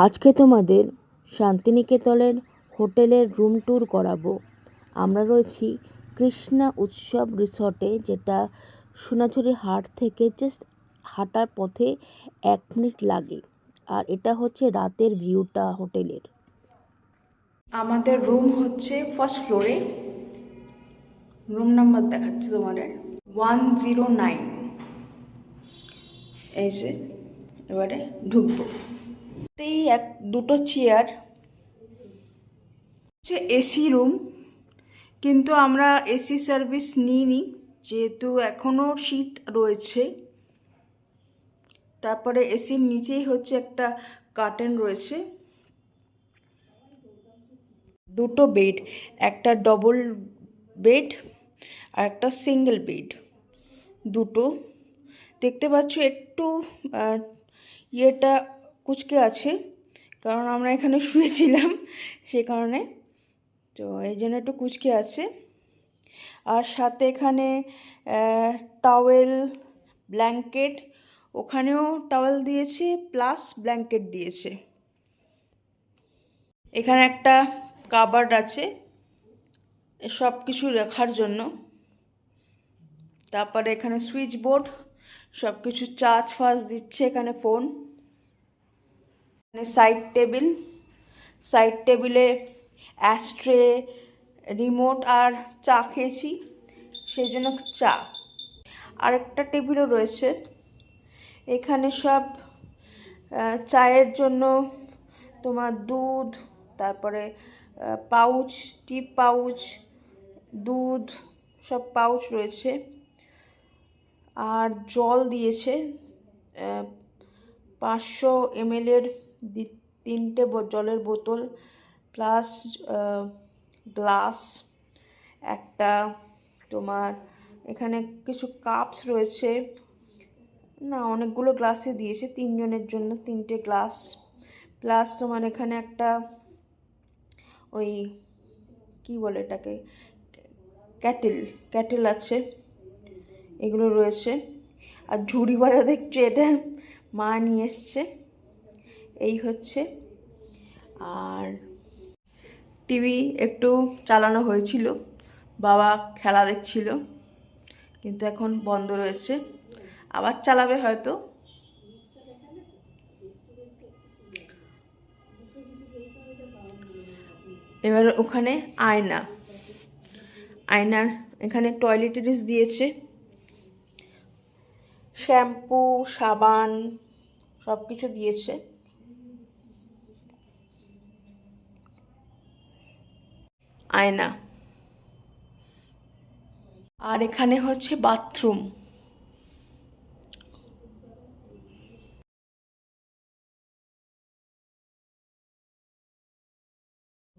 আজকে তোমাদের শান্তিনিকেতনের হোটেলের রুম ট্যুর করাবো। আমরা রয়েছি কৃষ্ণা উৎসব রিসর্টে, যেটা সোনাঝুরি হাট থেকে জাস্ট হাঁটার পথে 1 মিনিট লাগে। আর এটা হচ্ছে রাতের ভিউটা হোটেলের। আমাদের রুম হচ্ছে ফার্স্ট ফ্লোরে। রুম নাম্বার দেখাচ্ছে তোমাদের 109। এই যে এবারে ঢুকবো। এই দুটো চেয়ার হচ্ছে এসি রুম, কিন্তু আমরা এসি সার্ভিস নিইনি যেহেতু এখনও শীত রয়েছে। তারপরে এসির নিচেই হচ্ছে একটা কার্টেন রয়েছে। দুটো বেড, একটা ডবল বেড আর একটা সিঙ্গেল বেড। দুটো দেখতে পাচ্ছ একটু ইয়েটা কুচকে আছে, কারণ আমরা এখানে শুয়েছিলাম সে কারণে, তো এই জন্য একটু কুচকে আছে। আর সাথে এখানে টাওয়েল, ব্ল্যাঙ্কেট, ওখানেও টাওয়েল দিয়েছে প্লাস ব্ল্যাঙ্কেট দিয়েছে। এখানে একটা কাবার্ড আছে সব কিছু রাখার জন্য। তারপরে এখানে সুইচ বোর্ড, সব কিছু চার্জ ফার্জ দিচ্ছে। এখানে ফোন, এখানে সাইড টেবিলে অ্যাস্ট্রে, রিমোট আর চা খেয়েছি সেই জন্য চা। আরেকটা টেবিলও রয়েছে এখানে, সব চায়ের জন্য তোমার দুধ, তারপরে পাউচ, টি পাউচ, দুধ, সব পাউচ রয়েছে। আর জল দিয়েছে 500 ml তিনটে জলের বোতল, প্লাস গ্লাস একটা। তোমার এখানে কিছু কাপস রয়েছে, না অনেকগুলো গ্লাসে দিয়েছে, 3 জনের জন্য 3টে গ্লাস। প্লাস তোমার এখানে একটা ওই কি বলে এটাকে, ক্যাটেল আছে, এগুলো রয়েছে। আর ঝুড়ি বাজা দেখছো, এটা মা নিয়ে এসছে। এই হচ্ছে। আর টিভি একটু চালানো হয়েছিল, বাবা খেলা দেখছিল, কিন্তু এখন বন্ধ রয়েছে, আবার চালাবে হয়তো। এবার ওখানে আয়নার এখানে টয়লেট্রিজ দিয়েছে, শ্যাম্পু, সাবান, সব কিছু দিয়েছে। আয়না। আর এখানে হচ্ছে বাথরুম।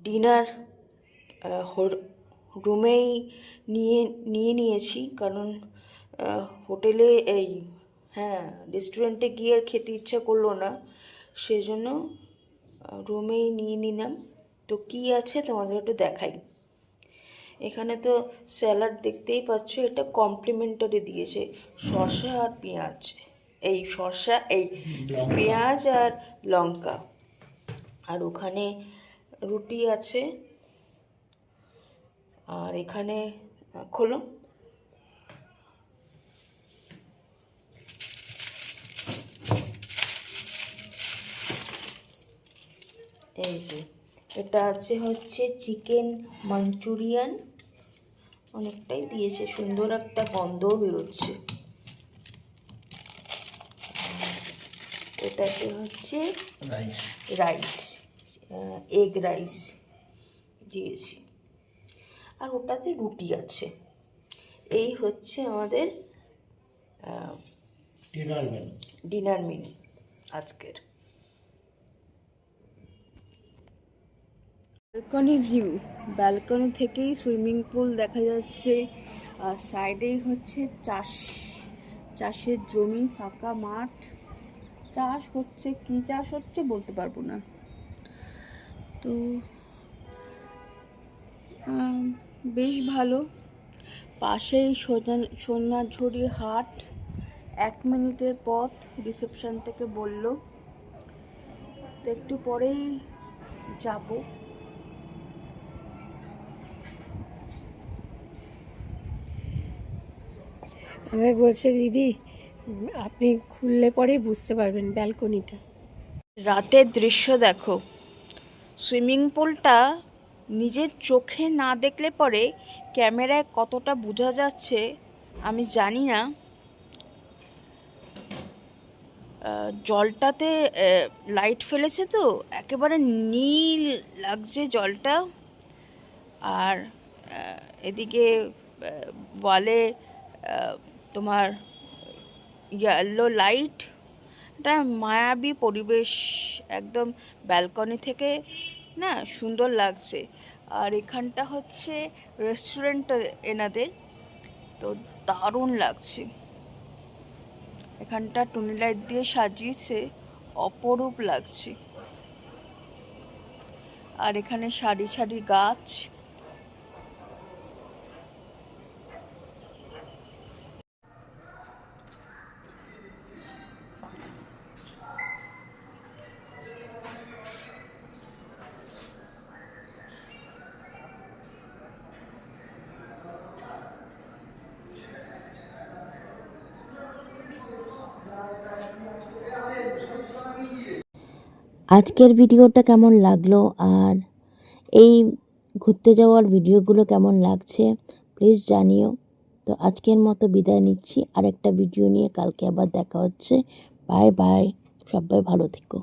ডিনার রুমেই নিয়েছি, কারণ হোটেলে রেস্টুরেন্টে গিয়ে আর খেতে ইচ্ছা করলো না, সেজন্য রুমেই নিয়ে নিলাম। তো কি আছে তোমাদের একটু দেখাই। এখানে তো স্যালাড দেখতেই পাচ্ছ, এটা কমপ্লিমেন্টারি দিয়েছে, শসা আর পেঁয়াজ। পেঁয়াজ আর লঙ্কা। আর ওখানে রুটি আছে। আর এখানে খোলো, এই যে এটা আছে হচ্ছে চিকেন মাঞ্চুরিয়ান, অনেকটাই দিয়েছে, সুন্দর একটা গন্ধও বেরোচ্ছে। এটাতে হচ্ছে রাইস, এগ রাইস দিয়েছি। আর ওটাতে রুটি আছে। এই হচ্ছে আমাদের ডিনার মেনু আজকের। ব্যালকনি ভিউ, ব্যালকনি থেকেই সুইমিং পুল দেখা যাচ্ছে। আর সাইডেই হচ্ছে চাষের জমি, ফাঁকা মাঠ, চাষ হচ্ছে, কি চাষ হচ্ছে বলতে পারবো না। তো বেশ ভালো। পাশেই সোনাঝুরি হাট, 1 মিনিটের পথ রিসেপশন থেকে বলল। তো তো একটু পরেই যাব। আমি বলছে দিদি আপনি খুললে পরেই বুঝতে পারবেন ব্যালকনিটা। রাতের দৃশ্য দেখো। সুইমিং পুলটা নিজের চোখে না দেখলে পরে ক্যামেরায় কতটা বোঝা যাচ্ছে আমি জানি না। জলটাতে লাইট ফেলেছে তো একেবারে নীল লাগছে জলটা। আর এদিকে বলে তোমার ইয়েলো লাইট, একটা মায়াবী পরিবেশ একদম ব্যালকনি থেকে না, সুন্দর লাগছে। আর এখানটা হচ্ছে রেস্টুরেন্ট এনাদের, তো দারুণ লাগছে। এখানটা টুনি লাইট দিয়ে সাজিয়েছে, অপরূপ লাগছে। আর এখানে সারি সারি গাছ। আজকের ভিডিওটা কেমন লাগলো আর এই ঘুরতে যাওয়ার ভিডিওগুলো কেমন লাগছে প্লিজ জানিও। তো আজকের মতো বিদায় নিচ্ছি, আরেকটা ভিডিও নিয়ে কালকে আবার দেখা হচ্ছে। বাই বাই, সবাই ভালো থেকো।